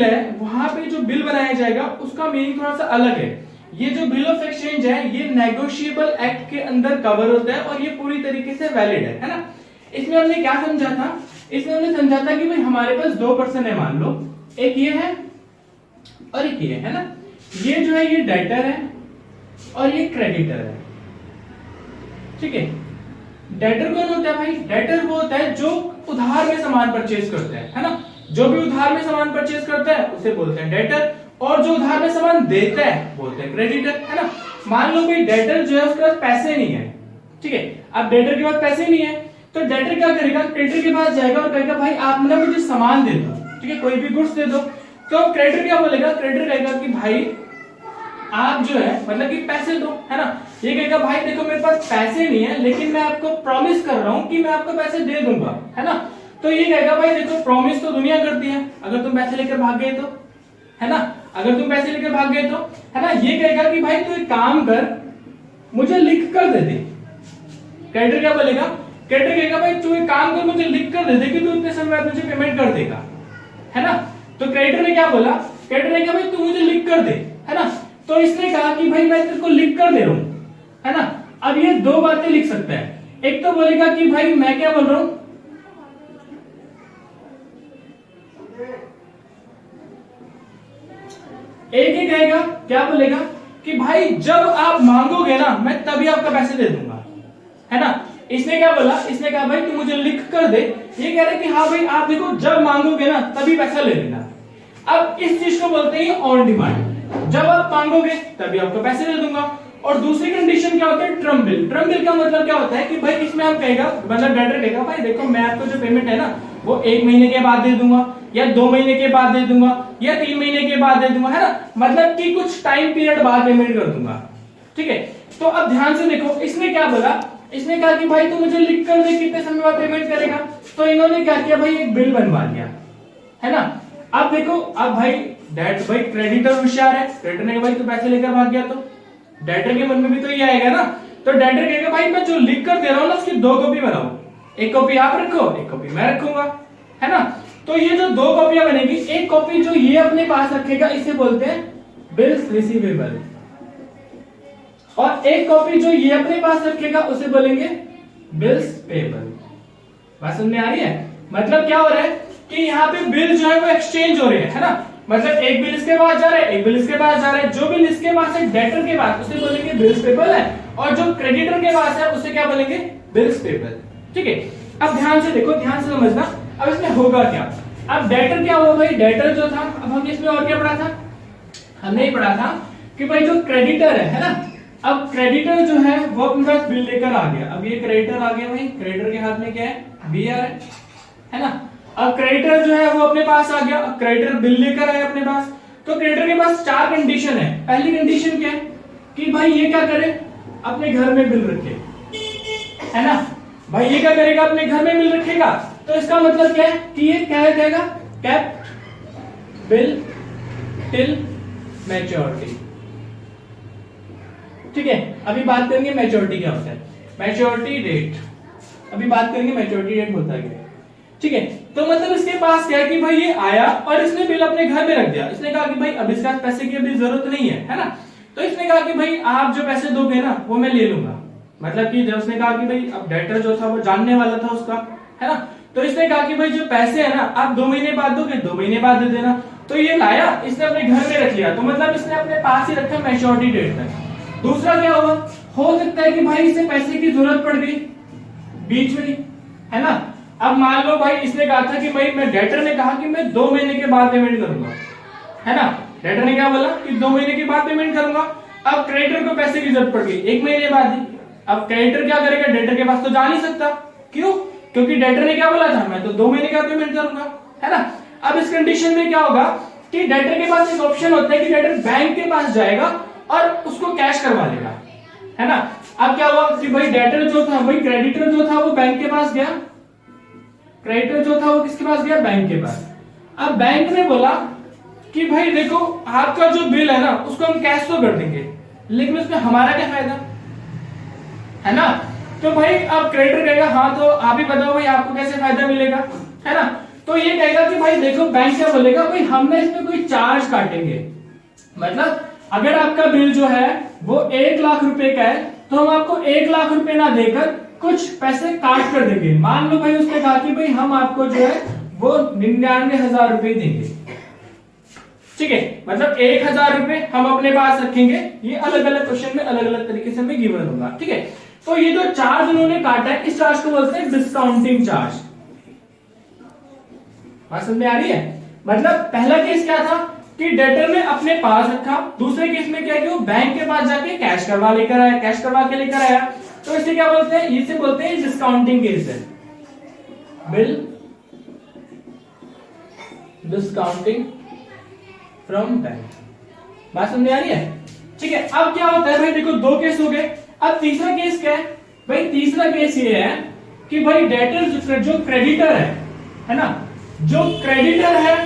Bill है वहां पे जो बिल बनाया जाएगा उसका मीनिंग थोड़ा सा अलग है। ये जो बिल ऑफ एक्सचेंज है ये नेगोशिएबल एक्ट के अंदर कवर होता है और ये पूरी तरीके से वैलिड है ना। इसमें हमने क्या समझा था, इसमें हमने समझा था कि भाई हमारे पास दो पर्सन है, मान लो एक ये है और एक ये है ना। ये जो है ये डेटर है और ये क्रेडिटर है, ठीक है। डेटर कौन होता है भाई? डेटर वो होता है जो उधार में सामान परचेज करता है ना। जो भी उधार में सामान परचेज करता है उसे बोलते हैं डेटर, और जो उधार में सामान देता है बोलते हैं क्रेडिटर, है ना। मान लो भाई डेटर जो है उसके पास पैसे नहीं है, ठीक है। अब डेटर के पास पैसे नहीं है तो डेटर क्या करेगा, क्रेडिटर के पास जाएगा और कहेगा भाई आप ना मुझे सामान दे दो, ठीक है, कोई भी गुड्स दे दो। तो क्रेडिटर क्या बोलेगा, क्रेडिटर कहेगा कि भाई आप जो है मतलब कि पैसे दो, है ना। ये कहेगा भाई देखो मेरे पास पैसे नहीं है लेकिन मैं आपको प्रॉमिस कर रहा हूं कि मैं आपको पैसे दे दूंगा, है ना। तो ये कहेगा भाई देखो प्रॉमिस तो दुनिया करती है, अगर तुम पैसे लेकर भाग गए तो, है ना, अगर तुम पैसे लेकर भाग गए तो, है ना। ये कहेगा कि भाई तू एक काम कर मुझे लिख कर दे दे। क्रेडिटर क्या बोलेगा, क्रेडिटर कहेगा भाई तू एक काम कर मुझे लिख कर दे दे कि तू इतने समय बाद मुझे पेमेंट कर देगा, है ना। तो क्रेडिटर ने क्या बोला, क्रेडिटर ने कहा भाई तू मुझे लिख कर दे, है ना। तो इसने कहा कि भाई मैं तेरे को लिख कर दे रहा हूं, है ना। अब ये दो बातें लिख सकता है, एक तो बोलेगा कि भाई मैं क्या बोल रहा हूं, एक ही कहेगा क्या बोलेगा कि भाई जब आप मांगोगे ना मैं तभी आपका पैसे दे दूंगा, है ना। इसने क्या बोला, इसने कहा भाई तू मुझे लिख कर दे। ये कह रहे कि हाँ भाई आप देखो जब मांगोगे ना तभी पैसा ले लेना। अब इस चीज को बोलते हैं ऑन डिमांड, जब आप मांगोगे तभी आपको पैसे दे दूंगा। और दूसरी कंडीशन क्या होता है, ट्रम बिल। ट्रम बिल का मतलब क्या होता है कि भाई इसमें हम कहेगा मतलब डेटर कहेगा भाई देखो मैं आपको जो पेमेंट है ना वो 1 महीने के बाद दे दूंगा या 2 महीने के बाद दे दूंगा या 3 महीने के बाद दे दूंगा, है ना। मतलब कि कुछ टाइम पीरियड बाद पेमेंट कर दूंगा, ठीक है। तो अब ध्यान से देखो इसने क्या बोला, इसने कहा कि भाई तू मुझे लिख कर दे कितने समय बाद पेमेंट करेगा। तो इन्होंने क्या किया भाई एक बिल बनवा दिया, है ना। अब देखो अब भाई क्रेडिटर होशियार है, क्रेडिटर ने कहा भाई तू पैसे लेकर भाग गया, तो डेटर के मन में भी तो ये आएगा ना। तो डेटर कहेगा भाई मैं जो लिख कर दे रहा हूं ना उसकी 2 कॉपी बनाओ, एक कॉपी आप रखो एक कॉपी मैं रखूंगा, है ना। तो ये जो 2 कॉपियां बनेगी, एक कॉपी जो ये अपने पास रखेगा इसे बोलते हैं बिल्स रिसीवेबल, और एक कॉपी जो ये अपने पास रखेगा उसे बोलेंगे बिल्स पेबल। बात समझ में आ रही है? मतलब क्या हो रहा है कि यहाँ पे बिल जो है वो एक्सचेंज हो रहे हैं, है ना। मतलब एक बिल इसके पास जा रहा है एक बिल इसके पास जा रहा है। जो बिल इसके पास है डेटर के पास उसे बोलेंगे बिल्स पेबल है, और जो क्रेडिटर के पास है उसे क्या बोलेंगे बिल्स पेबल, ठीक है। अब ध्यान से देखो, ध्यान से समझना। अब इसमें होगा क्या, अब डेटर क्या हुआ भाई, डेटर जो था, अब हम इसमें और क्या पढ़ा था, हमने ही पढ़ा था कि भाई जो क्रेडिटर है ना, अब क्रेडिटर जो है वो अपने पास बिल लेकर आ गया। अब ये क्रेडिटर आ गया भाई, क्रेडिटर के हाथ में क्या है, बीआर है ना। अब क्रेडिटर जो है वो अपने पास आ गया, अब क्रेडिटर बिल लेकर आया अपने पास। तो क्रेडिटर के पास 4 कंडीशन है। पहली कंडीशन क्या है कि भाई ये क्या करे, अपने घर में बिल रखे, है ना। भाई ये क्या करेगा, अपने घर में बिल रखेगा। तो इसका मतलब क्या है कि ये क्या कहेगा, केप्ट बिल टिल मैच्योरिटी, ठीक है। अभी बात करेंगे मैच्योरिटी क्या होता है, मैच्योरिटी डेट, अभी बात करेंगे मैच्योरिटी डेट होता है, ठीक है। तो मतलब इसके पास क्या है कि भाई ये आया और इसने बिल अपने घर में रख दिया। इसने कहा कि भाई अब इसके पास पैसे की अभी जरूरत नहीं है ना। तो इसने कहा कि भाई आप जो पैसे दोगे ना वो मैं ले लूंगा। मतलब कि जब उसने कहा कि भाई अब डेटर जो था वो जानने वाला था उसका, है ना। तो इसने कहा कि भाई जो पैसे है ना आप 2 महीने बाद दोगे, 2 महीने बाद दे देना। तो ये लाया, इसने अपने घर में रख लिया, तो मतलब इसने अपने पास ही रखा मैच्योरिटी डेट तक। दूसरा क्या हुआ, हो सकता है कि भाई इसे पैसे की जरूरत पड़ गई बीच में, है ना। अब मान लो भाई इसने कहा था कि भाई मैं डेटर ने कहा कि मैं 2 महीने के बाद पेमेंट करूंगा, है ना। डेटर ने क्या बोला कि 2 महीने के बाद पेमेंट करूंगा। अब क्रेडिटर को पैसे की जरूरत पड़ गई 1 महीने बाद ही। अब क्रेडिटर क्या करेगा, डेटर के पास तो जा नहीं सकता, क्यों, क्योंकि डेटर ने क्या बोला था मैं तो 2 महीने का पेमेंट करूंगा, है ना। अब इस कंडीशन में क्या होगा कि डेटर के पास एक ऑप्शन होता है कि डेटर बैंक के पास जाएगा और उसको कैश करवा लेगा, है ना। अब क्या हुआ कि भाई डेटर जो था, भाई क्रेडिटर जो था वो बैंक के पास गया, क्रेडिटर जो था वो किसके पास गया, बैंक के पास। अब बैंक ने बोला कि भाई देखो आपका जो बिल है ना उसको हम कैश तो कर देंगे लेकिन उसमें हमारा क्या फायदा, है ना। तो भाई अब क्रेडिटर कहेगा हाँ तो आप ही बताओ भाई आपको कैसे फायदा मिलेगा, है ना। तो ये कहेगा कि भाई देखो बैंक क्या बोलेगा, भाई हमने इसमें कोई चार्ज काटेंगे, मतलब अगर आपका बिल जो है वो 1 लाख रुपए का है तो हम आपको 1 लाख रुपए ना देकर कुछ पैसे काट कर देंगे। मान लो भाई उसने कहा कि भाई हम आपको जो है वो 99,000 रुपए देंगे, ठीक है, मतलब 1,000 रुपए हम अपने पास रखेंगे। ये अलग अलग क्वेश्चन में अलग अलग तरीके से हमें गिवन होगा, ठीक है। तो ये जो चार्ज उन्होंने काटा है इस चार्ज को बोलते हैं डिस्काउंटिंग चार्ज। बात समझ में आ रही है? मतलब पहला केस क्या था कि डेटर ने अपने पास रखा, दूसरे केस में क्या किया, बैंक के पास जाके कैश करवा लेकर आया, कैश करवा के लेकर आया, तो इसे क्या बोलते हैं, इसे बोलते हैं डिस्काउंटिंग केस है, बिल डिस्काउंटिंग फ्रॉम बैंक। बात समझ में आ रही है? ठीक है। अब क्या होता है भाई, देखो 2 केस हो गए, अब तीसरा केस क्या है भाई, तीसरा केस ये है कि भाई डेटर जो क्रेडिटर है ना, जो क्रेडिटर है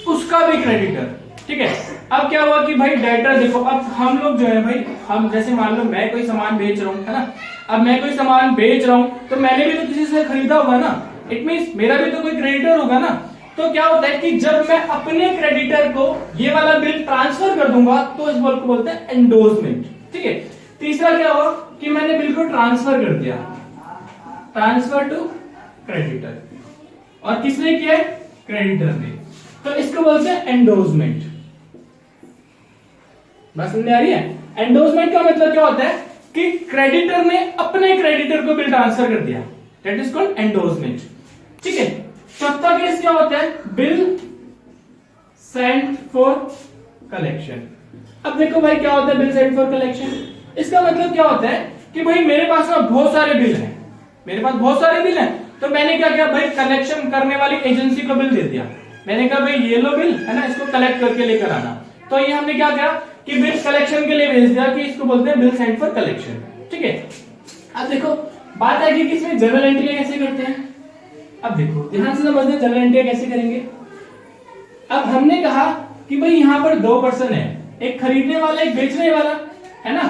उसका भी क्रेडिटर, ठीक है। अब क्या हुआ कि भाई डेटर, देखो अब हम लोग जो है भाई, हम जैसे मान लो मैं कोई सामान बेच रहा हूं, है ना, अब मैं कोई सामान बेच रहा हूं तो मैंने भी तो किसी से खरीदा होगा ना, इट मींस मेरा भी तो कोई क्रेडिटर होगा ना। तो क्या होता है कि जब मैं अपने क्रेडिटर को ये वाला बिल ट्रांसफर कर दूंगा तो इस बिल को बोलते हैं एंडोर्समेंट, ठीक है। तीसरा क्या हुआ कि मैंने बिल को ट्रांसफर कर दिया, ट्रांसफर टू क्रेडिटर, और किसने किया, क्रेडिटर ने, तो इसको बोलते हैं एंडोर्समेंट। बात समझ में आ रही है? एंडोर्समेंट का मतलब क्या होता है कि क्रेडिटर ने अपने क्रेडिटर को बिल ट्रांसफर कर दिया, दैट इज कॉल्ड एंडोर्समेंट, ठीक है। चौथा केस क्या होता है, बिल सेंट फॉर कलेक्शन। अब देखो भाई क्या होता है बिल सेंट फॉर कलेक्शन, इसका मतलब क्या होता है कि भाई मेरे पास ना बहुत सारे बिल हैं, मेरे पास बहुत सारे बिल हैं, तो मैंने क्या किया भाई, कलेक्शन करने वाली एजेंसी को बिल दे दिया, मैंने कहा भाई ये लो बिल, है ना, इसको कलेक्ट करके लेकर आना। तो ये हमने क्या किया कि बिल कलेक्शन के लिए भेज दिया, कि इसको बोलते हैं बिल सेंट फॉर कलेक्शन, ठीक है। अब देखो बात आएगी कि इसमें जर्नल एंट्री कैसे करते हैं। अब देखो ध्यान से समझना जर्नल एंट्री कैसे करेंगे। अब हमने कहा कि भाई यहाँ पर 2 पर्सन है, एक खरीदने वाला एक बेचने वाला, है ना,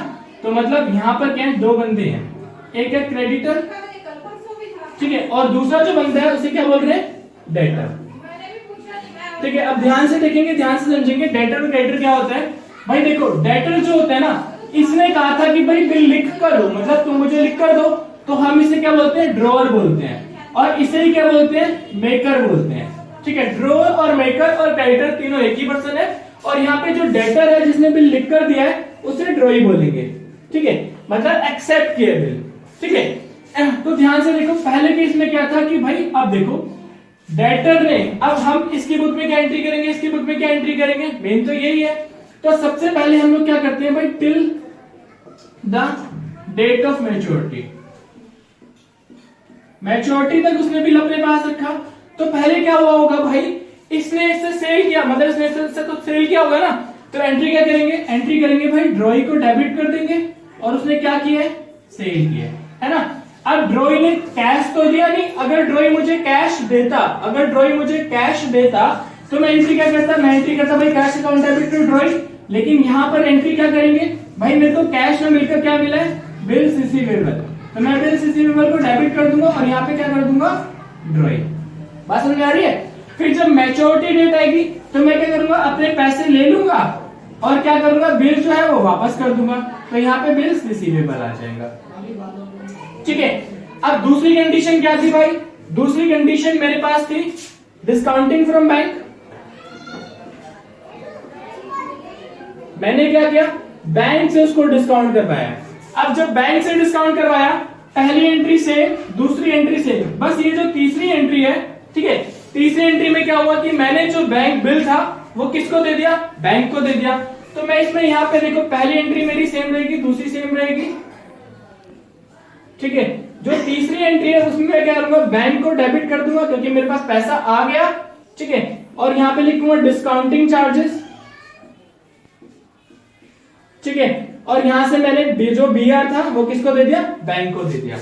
तो मतलब यहाँ पर क्या है, 2 बंदे हैं, एक है क्रेडिटर, ठीक है, और दूसरा जो बंदा है उसे क्या बोल रहे हैं, डेटर, ठीक है। अब ध्यान से देखेंगे, ध्यान से समझेंगे, डेटर और क्रेडिटर क्या होता है भाई। देखो डेटर जो होता है ना, इसने कहा था कि भाई बिल लिख कर दो, मतलब तुम मुझे लिख कर दो, तो हम इसे क्या बोलते हैं, ड्रॉअर बोलते हैं, और इसे ही क्या बोलते हैं, मेकर बोलते हैं, ठीक है। ड्रॉअर और मेकर और क्रेडिटर तीनों एक ही पर्सन है, और यहाँ पे जो डेटर है जिसने बिल लिख कर दिया है उसे ड्रॉई बोलेंगे, ठीक है, मतलब एक्सेप्ट किया बिल, ठीक है। तो ध्यान से देखो पहले केस में क्या था कि भाई, अब देखो डेटर ने, अब हम इसकी बुक में क्या एंट्री करेंगे, इसकी बुक में क्या एंट्री करेंगे, मेन तो यही है। तो सबसे पहले हम लोग क्या करते हैं भाई, till the date of maturity, maturity तक उसने बिल अपने पास रखा। तो पहले क्या हुआ होगा भाई, इसने इससे सेल किया, मतलब इसने इससे तो सेल किया होगा ना, तो एंट्री क्या करेंगे, एंट्री करेंगे भाई, ड्रॉई को डेबिट कर देंगे, और उसने क्या किया है, सेल किया है ना। अब ड्रॉई ने कैश तो दिया नहीं, अगर ड्रॉई मुझे कैश देता, अगर ड्रॉई मुझे कैश देता तो मैं एंट्री क्या करता, मैं एंट्री करता भाई cash account debit to drawee, लेकिन यहाँ पर एंट्री क्या करेंगे भाई, मेरे को कैश में मिलकर क्या मिला है, बिल रिसीवेबल, तो मैं बिल रिसीवेबल को डेबिट कर दूंगा और यहाँ पे क्या कर दूंगा, ड्रॉई। बात समझ में आ रही है? फिर जब मैच्योरिटी डेट आएगी तो मैं क्या करूंगा, अपने पैसे ले लूंगा और क्या करूंगा, बिल जो है वो वापस कर दूंगा, तो यहाँ पे बिल रिसीवेबल आ जाएगा, ठीक है। अब दूसरी कंडीशन क्या थी भाई, दूसरी कंडीशन मेरे पास थी डिस्काउंटिंग फ्रॉम बैंक। मैंने क्या किया, बैंक से उसको डिस्काउंट करवाया। अब जब बैंक से डिस्काउंट करवाया, पहली एंट्री से दूसरी एंट्री से, बस ये जो तीसरी एंट्री है, ठीक है, तीसरी एंट्री में क्या हुआ कि मैंने जो बैंक बिल था वो किसको दे दिया, बैंक को दे दिया। तो मैं इसमें यहाँ पे देखो पहली एंट्री मेरी सेम रहेगी, दूसरी सेम रहेगी, ठीक है। जो तीसरी एंट्री है उसमें मैं क्या करूंगा, बैंक को डेबिट कर दूंगा क्योंकि मेरे पास पैसा आ गया, ठीक है, और यहाँ पे लिखूंगा डिस्काउंटिंग चार्जेस, ठीक है, और यहां से मैंने जो बीआर था वो किसको दे दिया, बैंक को दे दिया,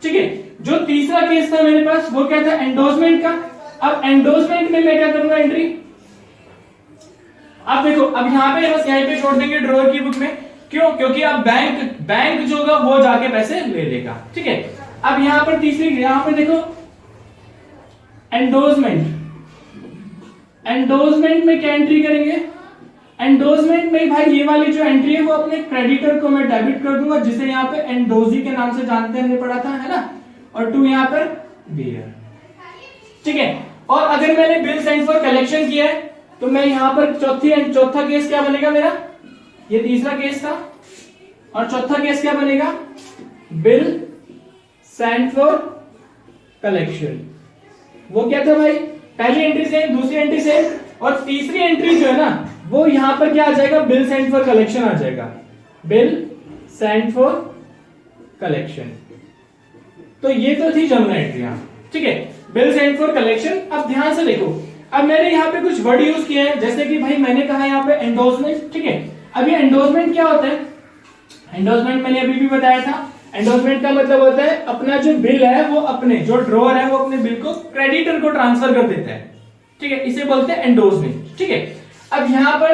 ठीक है। जो तीसरा केस था मेरे पास वो क्या था, एंडोर्समेंट का। अब एंडोर्समेंट में मैं क्या करूंगा, एंट्री, अब देखो अब यहाँ पे बस यहीं पे छोड़ देंगे ड्रॉअर की बुक में, क्यों, क्योंकि अब बैंक जो होगा वो जाके पैसे ले लेगा, ठीक है। अब यहाँ पर तीसरी, यहाँ पर देखो एंडोर्समेंट, एंडोर्समेंट में क्या एंट्री करेंगे? एंडोर्समेंट में भाई ये वाली जो एंट्री है वो अपने क्रेडिटर को मैं डेबिट कर दूंगा, जिसे यहाँ पे एंडोजी के नाम से जानते हैं, हमने पढ़ा था, है ना, और टू यहाँ पर बियर, ठीक है। और अगर मैंने बिल सेंड फॉर कलेक्शन किया है तो मैं यहाँ पर चौथा केस क्या बनेगा मेरा? ये तीसरा केस था, और चौथा केस क्या बनेगा? Bill send for collection. वो क्या था भाई? पहली एंट्री सेम, दूसरी एंट्री सेम, और तीसरी एंट्री जो है ना वो यहां पर क्या आ जाएगा? बिल सेंड फॉर कलेक्शन आ जाएगा, बिल सेंड फॉर कलेक्शन। तो ये तो थी जनरल एंट्रियां, ठीक है, बिल सेंड फॉर कलेक्शन। अब ध्यान से देखो, अब मैंने यहाँ पे कुछ वर्ड यूज किए हैं, जैसे कि भाई मैंने कहा यहाँ पे एंडोर्समेंट, ठीक है। अब ये एंडोर्समेंट क्या होता है? एंडोर्समेंट मैंने अभी भी बताया था, एंडोर्समेंट का मतलब होता है अपना जो बिल है वो अपने जो ड्रॉअर है वो अपने बिल को क्रेडिटर को ट्रांसफर कर देता है, ठीक है, इसे बोलते हैं एंडोर्समेंट, ठीक है। अब यहाँ पर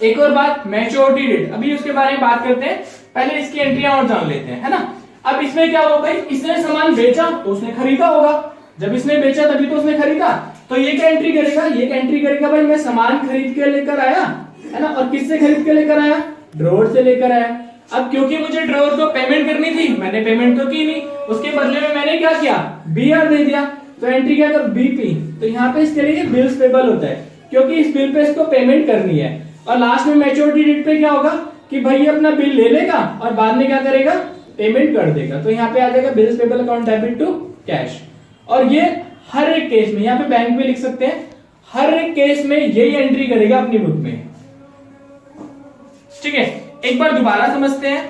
एक और बात, मैच्योरिटी डेट, अभी उसके बारे में बात करते हैं, पहले इसकी एंट्रियां और जान लेते हैं, है ना। अब इसमें क्या होगा भाई? इसने सामान बेचा तो उसने खरीदा होगा, जब इसने बेचा तभी तो उसने खरीदा, तो ये क्या एंट्री करेगा? ये एंट्री करेगा भाई मैं सामान खरीद के लेकर आया, है ना, और किससे खरीद के लेकर आया? ड्रॉअर से लेकर आया। अब क्योंकि मुझे ड्रॉअर को पेमेंट करनी थी, मैंने पेमेंट तो की नहीं, उसके बदले में मैंने क्या किया? बीआर दे दिया, तो एंट्री क्या कर? बीपी। तो यहाँ पे इसके लिए बिल्स पेबल होता है, क्योंकि इस बिल पे इसको पेमेंट करनी है। और लास्ट में मैच्योरिटी डेट पे क्या होगा कि भाई ये अपना बिल ले लेगा और बाद में क्या करेगा? पेमेंट कर देगा। तो यहाँ पे आ जाएगा bills payable account debit to cash. और ये हर एक केस में, यहाँ पे बैंक में लिख सकते हैं, हर एक केस में यही एंट्री करेगा अपनी बुक में, ठीक है। एक बार दोबारा समझते हैं,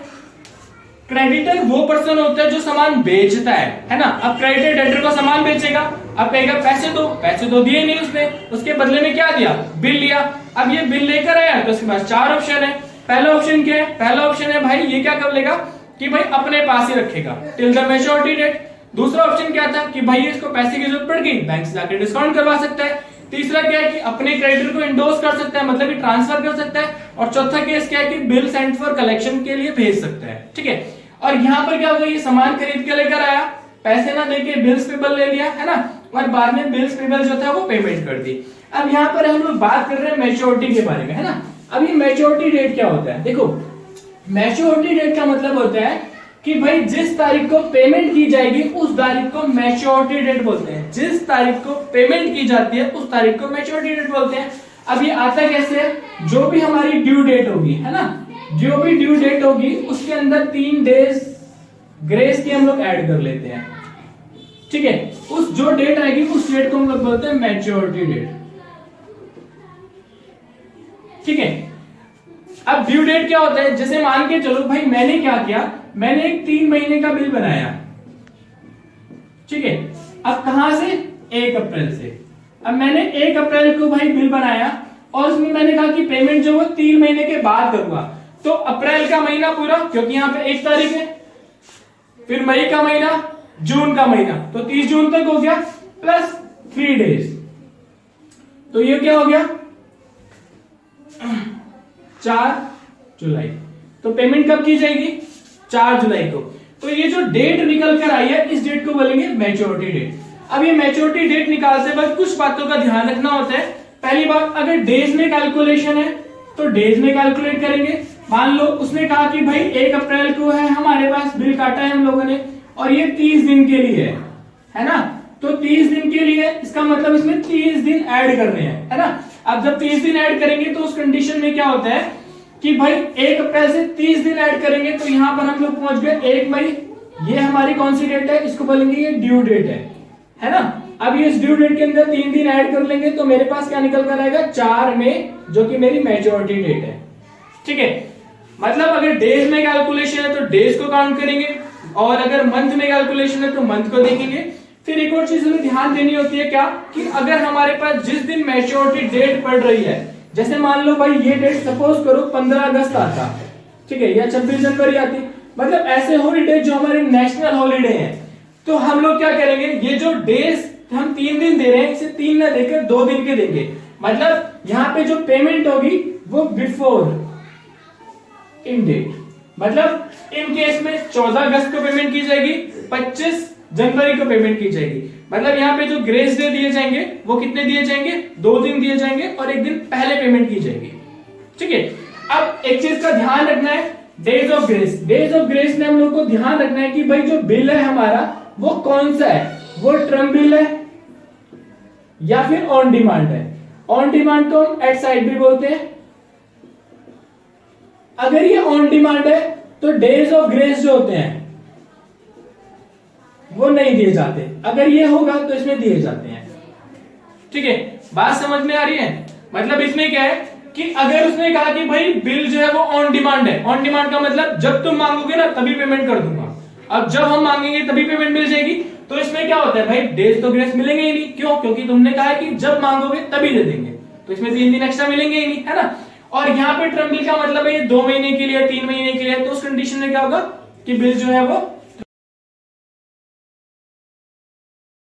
क्रेडिटर वो पर्सन होता है जो सामान बेचता है ना। अब क्रेडिटर डेटर को सामान बेचेगा, अब कहेगा पैसे दो, पैसे तो दिए नहीं उसने, उसके बदले में क्या दिया? बिल लिया। अब ये बिल लेकर आया तो उसके पास चार ऑप्शन है। पहला ऑप्शन क्या है? पहला ऑप्शन है भाई ये क्या कर लेगा कि भाई अपने पास ही रखेगा टिल द मैच्योरिटी डेट। दूसरा ऑप्शन क्या था कि भाई इसको पैसे की जरूरत पड़ गई, बैंक से जाकर डिस्काउंट करवा सकता है। तीसरा क्या है कि अपने क्रेडिटर को इंडोर्स कर सकता है, मतलब कि ट्रांसफर कर सकता है। और चौथा केस क्या है कि बिल सेंड फॉर कलेक्शन के लिए भेज सकता है, ठीक है। और यहाँ पर क्या होगा? ये सामान खरीद के लेकर आया, पैसे ना देके बिल्स पेबल ले लिया, है ना, और बाद में बिल्स पेबल जो था वो पेमेंट कर दी। अब यहाँ पर हम लोग बात कर रहे हैं मैच्योरिटी के बारे में, है ना। अब ये मैच्योरिटी डेट क्या होता है? देखो, मैच्योरिटी डेट का मतलब होता है कि भाई जिस तारीख को पेमेंट की जाएगी उस तारीख को मैच्योरिटी डेट बोलते हैं। जिस तारीख को पेमेंट की जाती है उस तारीख को मैच्योरिटी डेट बोलते हैं। अब ये आता कैसे है? जो भी हमारी ड्यू डेट होगी, है ना, जो भी ड्यू डेट होगी उसके अंदर 3 डेज ग्रेस की हम लोग ऐड कर लेते हैं, ठीक है। उस जो डेट आएगी उस डेट को हम लोग बोलते हैं मैच्योरिटी डेट, ठीक है। अब ड्यू डेट क्या होता है? जैसे मान के चलो भाई मैंने क्या किया, मैंने एक 3 महीने का बिल बनाया, ठीक है। अब कहां से? 1 अप्रैल से। अब मैंने 1 अप्रैल को भाई बिल बनाया और उसमें मैंने कहा कि पेमेंट जो वो 3 महीने के बाद करूंगा। तो अप्रैल का महीना पूरा, क्योंकि यहाँ पे 1 तारीख है, फिर मई का महीना, जून का महीना, तो 30 जून तक हो गया, प्लस 3 डेज, तो ये क्या हो गया? 4 जुलाई। तो पेमेंट कब की जाएगी? 4 जुलाई को। तो ये जो डेट निकल कर आई है इस डेट को बोलेंगे मैच्योरिटी डेट। अब ये मैच्योरिटी डेट निकालते वक्त कुछ बातों का ध्यान रखना होता है। पहली बात, अगर डेज में कैलकुलेशन है तो डेज में कैलकुलेट करेंगे। मान लो उसने कहा कि भाई 1 अप्रैल को है हमारे पास बिल काटा है हम लोगों ने और ये 30 दिन के लिए है ना, तो 30 दिन के लिए इसका मतलब इसमें 30 दिन ऐड करने हैं, है ना। अब जब 30 दिन ऐड करेंगे तो उस कंडीशन में क्या होता है कि भाई 1 अप्रैल से 30 दिन ऐड करेंगे तो यहां पर हम लोग पहुंच गए 1 मई। ये हमारी कौन सी डेट है? इसको बोलेंगे ये ड्यू डेट है ना। अब ये इस ड्यू डेट के अंदर 3 दिन ऐड कर लेंगे तो मेरे पास क्या निकल कर आएगा? 4 मई, जो कि मेरी मैच्योरिटी डेट है, ठीक है। मतलब अगर डेज में कैलकुलेशन है तो डेज को काउंट करेंगे और अगर मंथ में कैलकुलेशन है तो मंथ को देखेंगे। फिर एक और चीज हमें ध्यान देनी होती है क्या कि अगर हमारे पास जिस दिन मैच्योरिटी डेट पड़ रही है, जैसे मान लो भाई ये डेट सपोज करो 15 अगस्त आता, ठीक है, या 26 जनवरी आती, मतलब ऐसे हॉलीडे जो हमारे नेशनल हॉलीडे हैं, तो हम लोग क्या करेंगे? ये जो डेज हम 3 दिन दे रहे हैं इसे 3 ना देकर 2 दिन के देंगे। मतलब यहाँ पे जो पेमेंट होगी वो बिफोर इन डेट, मतलब इन केस में 14 अगस्त को पेमेंट की जाएगी, 25 जनवरी को पेमेंट की जाएगी। मतलब यहाँ पे जो ग्रेस डे दिए जाएंगे वो कितने दिए जाएंगे, 2 दिन दिए जाएंगे और 1 दिन पहले पेमेंट की जाएगी। ठीक है, अब एक चीज का ध्यान रखना है, days of grace. Days of grace में हम लोग को ध्यान रखना है कि भाई जो बिल है हमारा वो कौन सा है, वो टर्म बिल है या फिर ऑन डिमांड है। ऑन डिमांड तो हम एट साइड भी बोलते हैं। अगर ये ऑन डिमांड है तो डेज ऑफ ग्रेस जो होते हैं वो नहीं दिए जाते, अगर ये होगा तो इसमें दिए जाते हैं। ठीक है, बात समझ में आ रही है? मतलब इसमें क्या है कि अगर उसने कहा कि भाई बिल जो है वो ऑन डिमांड है, ऑन डिमांड का मतलब जब तुम मांगोगे ना तभी पेमेंट कर दूंगा, अब जब हम मांगेंगे तभी पेमेंट मिल जाएगी, तो इसमें क्या होता है भाई, डेज तो ग्रेस मिलेंगे ही नहीं। क्यों? क्योंकि तुमने कहा है कि जब मांगोगे तभी दे देंगे, तो इसमें 3 दिन एक्स्ट्रा मिलेंगे ही नहीं, है ना। और यहाँ पे टर्म बिल का मतलब है 2 महीने के लिए, 3 महीने के लिए, तो उस कंडीशन में क्या होगा कि बिल जो है वो